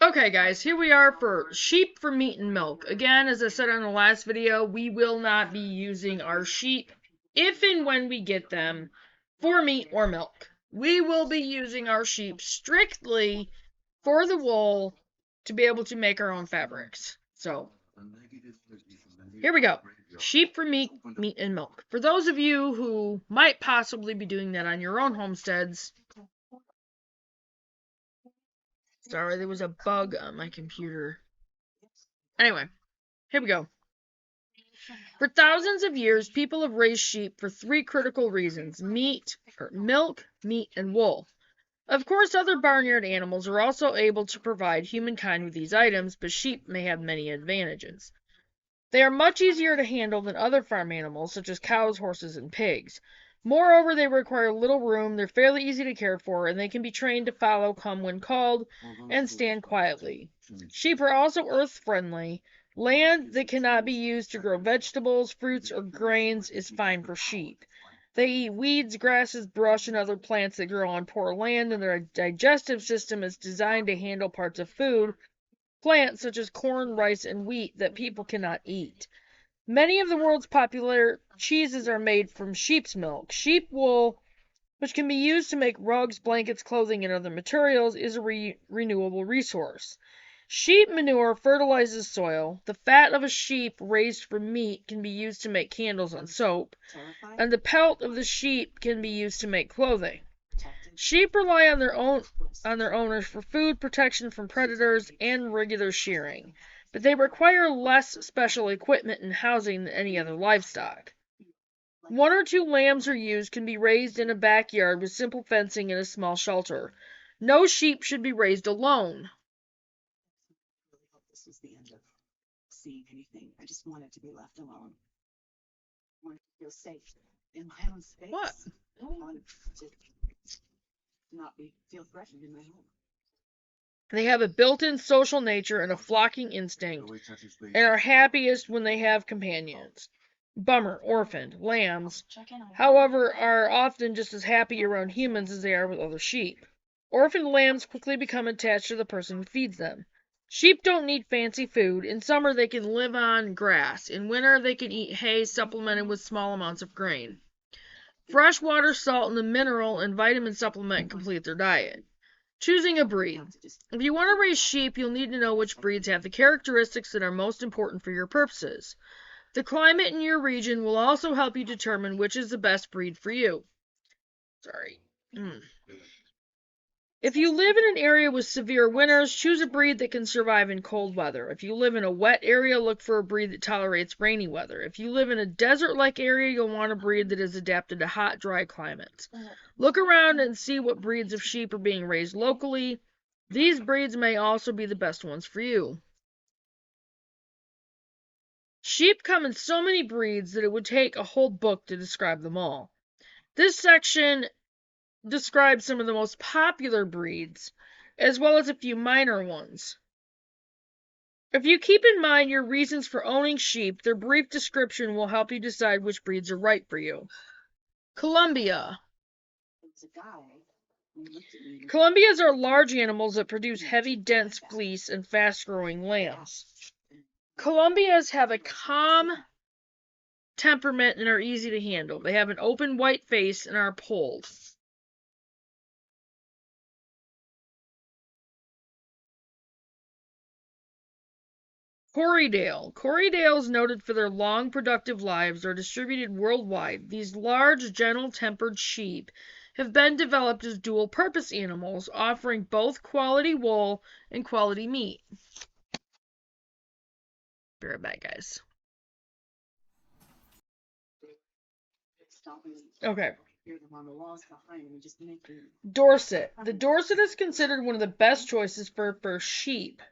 Okay guys, here we are for sheep for meat and milk. Again, as I said on the last video, we will not be using our sheep if and when we get them for meat or milk. We will be using our sheep strictly for the wool to be able to make our own fabrics. So, here we go. Sheep for meat and milk. For those of you who might possibly be doing that on your own homesteads, sorry, there was a bug on my computer. Anyway, here we go. For thousands of years, people have raised sheep for three critical reasons: milk, meat, and wool. Of course, other barnyard animals are also able to provide humankind with these items, but sheep may have many advantages. They are much easier to handle than other farm animals, such as cows, horses, and pigs. Moreover, they require little room, they're fairly easy to care for, and they can be trained to follow, come when called, and stand quietly. Sheep are also earth-friendly. Land that cannot be used to grow vegetables, fruits, or grains is fine for sheep. They eat weeds, grasses, brush, and other plants that grow on poor land, and their digestive system is designed to handle parts of food, plants such as corn, rice, and wheat that people cannot eat. Many of the world's popular cheeses are made from sheep's milk. Sheep wool, which can be used to make rugs, blankets, clothing, and other materials, is a renewable resource. Sheep manure fertilizes soil. The fat of a sheep raised for meat can be used to make candles and soap, and the pelt of the sheep can be used to make clothing. Sheep rely on their owners for food, protection from predators, and regular shearing, but they require less special equipment and housing than any other livestock. 1 or 2 lambs or ewes can be raised in a backyard with simple fencing and a small shelter. No sheep should be raised alone. I really hope this was the end of seeing anything. I just wanted to be left alone. I wanted to feel safe in my own space. What? I wanted to not feel threatened in my home. They have a built-in social nature and a flocking instinct, and are happiest when they have companions. Bummer, orphaned, lambs, however, are often just as happy around humans as they are with other sheep. Orphaned lambs quickly become attached to the person who feeds them. Sheep don't need fancy food. In summer, they can live on grass. In winter, they can eat hay supplemented with small amounts of grain. Fresh water, salt, and the mineral and vitamin supplement complete their diet. Choosing a breed. If you want to raise sheep, you'll need to know which breeds have the characteristics that are most important for your purposes. The climate in your region will also help you determine which is the best breed for you. If you live in an area with severe winters, choose a breed that can survive in cold weather. If you live in a wet area, look for a breed that tolerates rainy weather. If you live in a desert-like area, you'll want a breed that is adapted to hot, dry climates. Look around and see what breeds of sheep are being raised locally. These breeds may also be the best ones for you. Sheep come in so many breeds that it would take a whole book to describe them all. This section describes some of the most popular breeds, as well as a few minor ones. If you keep in mind your reasons for owning sheep, their brief description will help you decide which breeds are right for you. Columbia. Columbias are large animals that produce heavy, dense fleece and fast-growing lambs. Columbias have a calm temperament and are easy to handle. They have an open white face and are polled. Corriedale. Corriedales, noted for their long, productive lives, are distributed worldwide. These large, gentle-tempered sheep have been developed as dual-purpose animals, offering both quality wool and quality meat. Be right back, guys. Okay. Dorset. The Dorset is considered one of the best choices for sheep.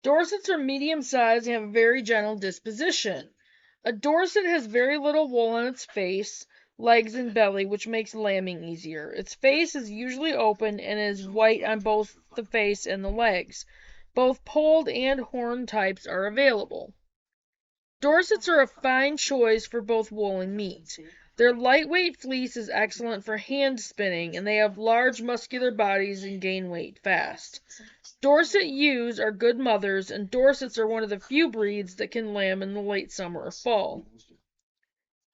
Dorsets are medium-sized and have a very gentle disposition. A Dorset has very little wool on its face, legs, and belly, which makes lambing easier. Its face is usually open and is white on both the face and the legs. Both polled and horn types are available. Dorsets are a fine choice for both wool and meat. Their lightweight fleece is excellent for hand spinning, and they have large muscular bodies and gain weight fast. Dorset ewes are good mothers, and Dorsets are one of the few breeds that can lamb in the late summer or fall.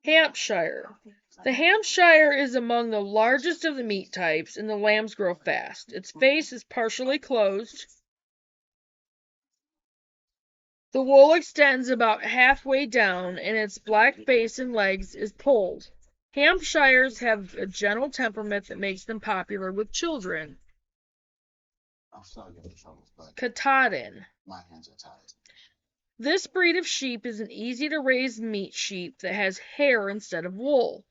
Hampshire. The Hampshire is among the largest of the meat types, and the lambs grow fast. Its face is partially closed. The wool extends about halfway down, and its black face and legs is pulled. Hampshires have a gentle temperament that makes them popular with children. Katahdin. This breed of sheep is an easy-to-raise meat sheep that has hair instead of wool.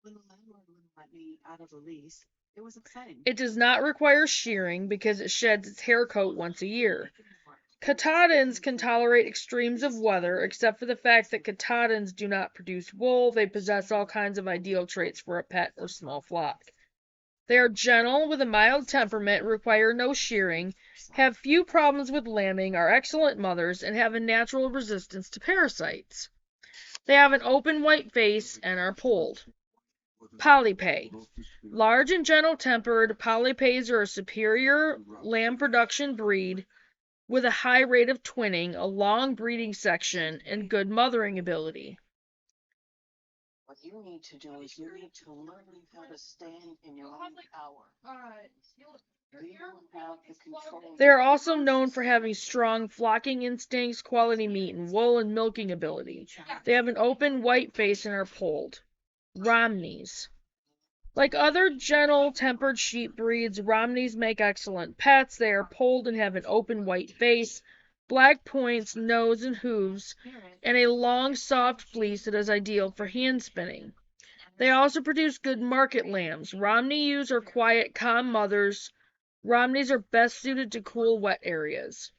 When the landlord wouldn't let me out of the lease, it was upsetting. It does not require shearing because it sheds its hair coat once a year. Katahdins can tolerate extremes of weather, except for the fact that Katahdins do not produce wool. They possess all kinds of ideal traits for a pet or small flock. They are gentle, with a mild temperament, require no shearing, have few problems with lambing, are excellent mothers, and have a natural resistance to parasites. They have an open white face and are polled. Polypay. Large and gentle-tempered, Polypays are a superior lamb production breed with a high rate of twinning, a long breeding section, and good mothering ability. What you need to do is you need to learn how to stand in your own power. You have the control. They are also known for having strong flocking instincts, quality meat and wool, and milking ability. They have an open white face and are polled. Romneys. Like other gentle-tempered sheep breeds, Romneys make excellent pets. They are polled and have an open white face, black points, nose, and hooves, and a long, soft fleece that is ideal for hand spinning. They also produce good market lambs. Romney ewes are quiet, calm mothers. Romneys are best suited to cool, wet areas.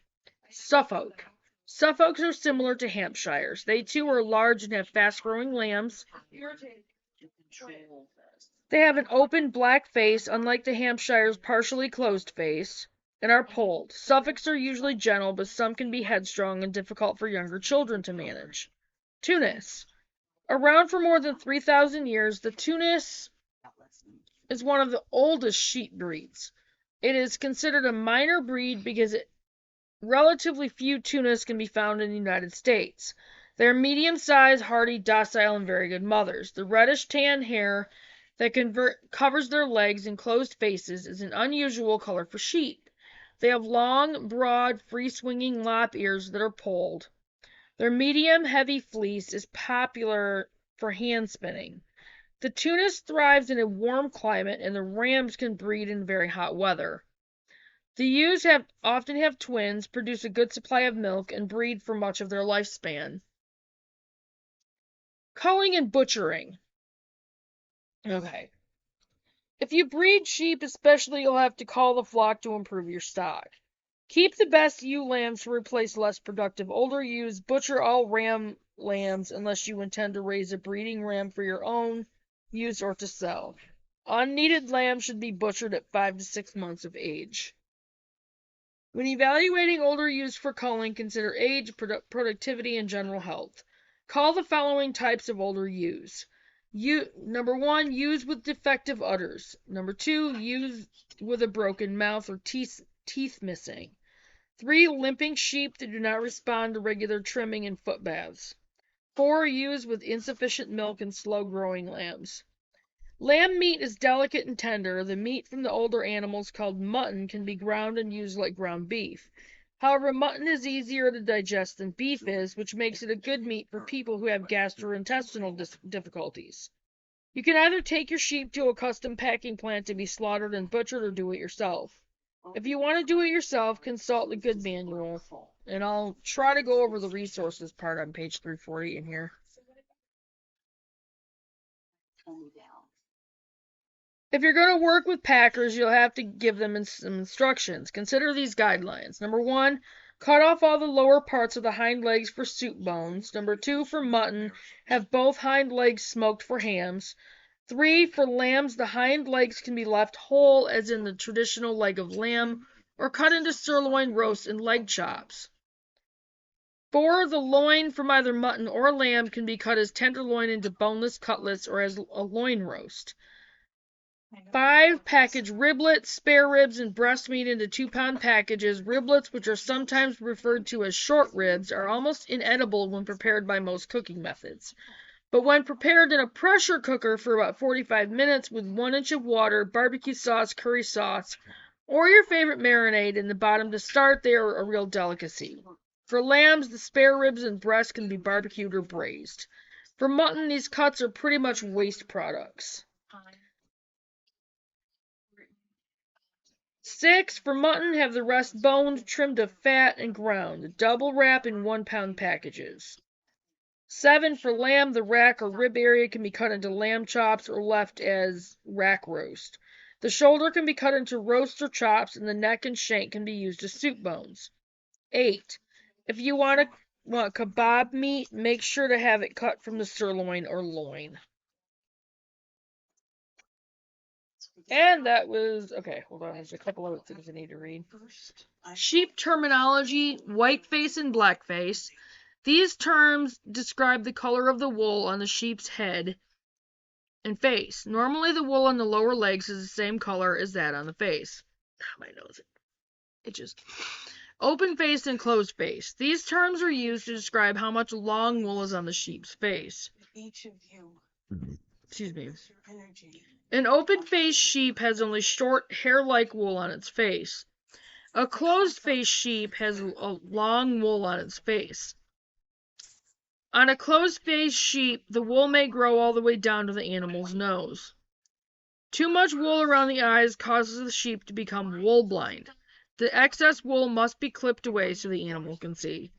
Suffolk. Suffolks are similar to Hampshires. They too are large and have fast-growing lambs. They have an open black face, unlike the Hampshire's partially closed face, and are polled. Suffolks are usually gentle, but some can be headstrong and difficult for younger children to manage. Tunis. Around for more than 3,000 years, the Tunis is one of the oldest sheep breeds. It is considered a minor breed because relatively few Tunis can be found in the United States. They are medium-sized, hardy, docile, and very good mothers. The reddish-tan hair that covers their legs and closed faces is an unusual color for sheep. They have long, broad, free-swinging lop ears that are polled. Their medium, heavy fleece is popular for hand spinning. The Tunis thrives in a warm climate, and the rams can breed in very hot weather. The ewes often have twins, produce a good supply of milk, and breed for much of their lifespan. Culling and butchering. Okay. If you breed sheep especially, you'll have to cull the flock to improve your stock. Keep the best ewe lambs to replace less productive older ewes. Butcher all ram lambs unless you intend to raise a breeding ram for your own use or to sell. Unneeded lambs should be butchered at 5 to 6 months of age. When evaluating older ewes for culling, consider age, productivity, and general health. Cull the following types of older ewes. Number 1, ewes with defective udders. Number 2, ewes with a broken mouth or teeth missing. 3, limping sheep that do not respond to regular trimming and foot baths. 4, ewes with insufficient milk and slow-growing lambs. Lamb meat is delicate and tender. The meat from the older animals, called mutton, can be ground and used like ground beef. However, mutton is easier to digest than beef is, which makes it a good meat for people who have gastrointestinal difficulties. You can either take your sheep to a custom packing plant to be slaughtered and butchered or do it yourself. If you want to do it yourself, consult the good manual, and I'll try to go over the resources part on page 340 in here. If you're going to work with packers, you'll have to give them some instructions. Consider these guidelines. Number 1, cut off all the lower parts of the hind legs for soup bones. Number 2, for mutton, have both hind legs smoked for hams. 3, for lambs, the hind legs can be left whole, as in the traditional leg of lamb, or cut into sirloin roasts and leg chops. 4, the loin from either mutton or lamb can be cut as tenderloin into boneless cutlets or as a loin roast. 5, package riblets, spare ribs, and breast meat into 2-pound packages. Riblets, which are sometimes referred to as short ribs, are almost inedible when prepared by most cooking methods. But when prepared in a pressure cooker for about 45 minutes with 1 inch of water, barbecue sauce, curry sauce, or your favorite marinade in the bottom to start, they are a real delicacy. For lambs, the spare ribs and breasts can be barbecued or braised. For mutton, these cuts are pretty much waste products. 6, for mutton, have the rest boned, trimmed of fat, and ground. Double wrap in 1-pound packages. 7, for lamb, the rack or rib area can be cut into lamb chops or left as rack roast. The shoulder can be cut into roast or chops, and the neck and shank can be used as soup bones. 8, if you want kebab meat, make sure to have it cut from the sirloin or loin. And that was, okay, hold on, there's a couple other things I need to read. Sheep terminology, whiteface and blackface. These terms describe the color of the wool on the sheep's head and face. Normally the wool on the lower legs is the same color as that on the face. My nose itches. Open face and closed face. These terms are used to describe how much long wool is on the sheep's face. Each of you. Excuse me. Energy. An open-faced sheep has only short, hair-like wool on its face. A closed-faced sheep has a long wool on its face. On a closed-faced sheep, the wool may grow all the way down to the animal's nose. Too much wool around the eyes causes the sheep to become wool-blind. The excess wool must be clipped away so the animal can see.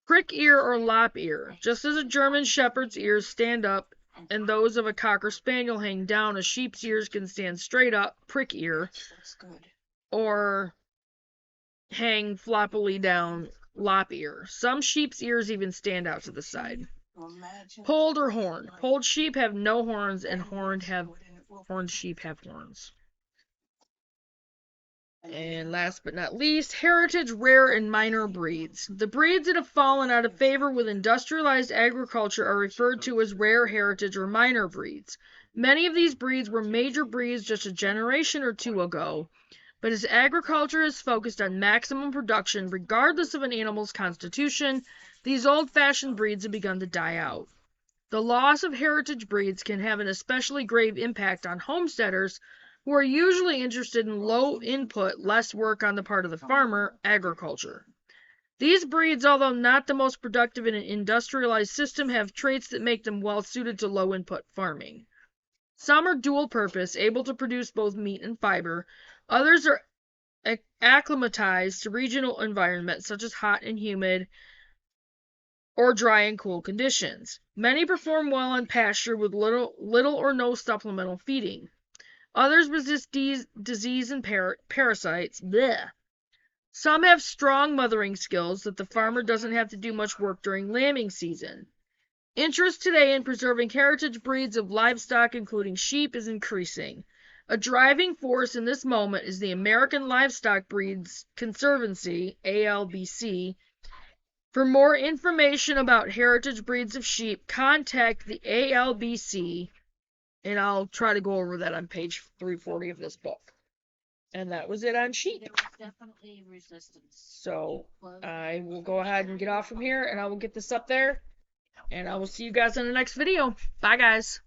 Prick ear or lop ear. Just as a German shepherd's ears stand up and those of a cocker spaniel hang down, a sheep's ears can stand straight up, prick ear, or hang floppily down, lop ear. Some sheep's ears even stand out to the side. Polled or horned. Polled sheep have no horns, and horned sheep have horns. And last but not least, heritage, rare, and minor breeds. The breeds that have fallen out of favor with industrialized agriculture are referred to as rare, heritage, or minor breeds. Many of these breeds were major breeds just a generation or two ago, but as agriculture is focused on maximum production regardless of an animal's constitution, these old-fashioned breeds have begun to die out. The loss of heritage breeds can have an especially grave impact on homesteaders who are usually interested in low input, less work on the part of the farmer, agriculture. These breeds, although not the most productive in an industrialized system, have traits that make them well suited to low input farming. Some are dual purpose, able to produce both meat and fiber. Others are acclimatized to regional environments such as hot and humid or dry and cool conditions. Many perform well on pasture with little or no supplemental feeding. Others resist disease and parasites. Blech. Some have strong mothering skills that the farmer doesn't have to do much work during lambing season. Interest today in preserving heritage breeds of livestock, including sheep, is increasing. A driving force in this moment is the American Livestock Breeds Conservancy, ALBC. For more information about heritage breeds of sheep, contact the ALBC. And I'll try to go over that on page 340 of this book. And that was it on sheep. There was definitely resistance. So I will go ahead and get off from here, and I will get this up there. And I will see you guys in the next video. Bye, guys.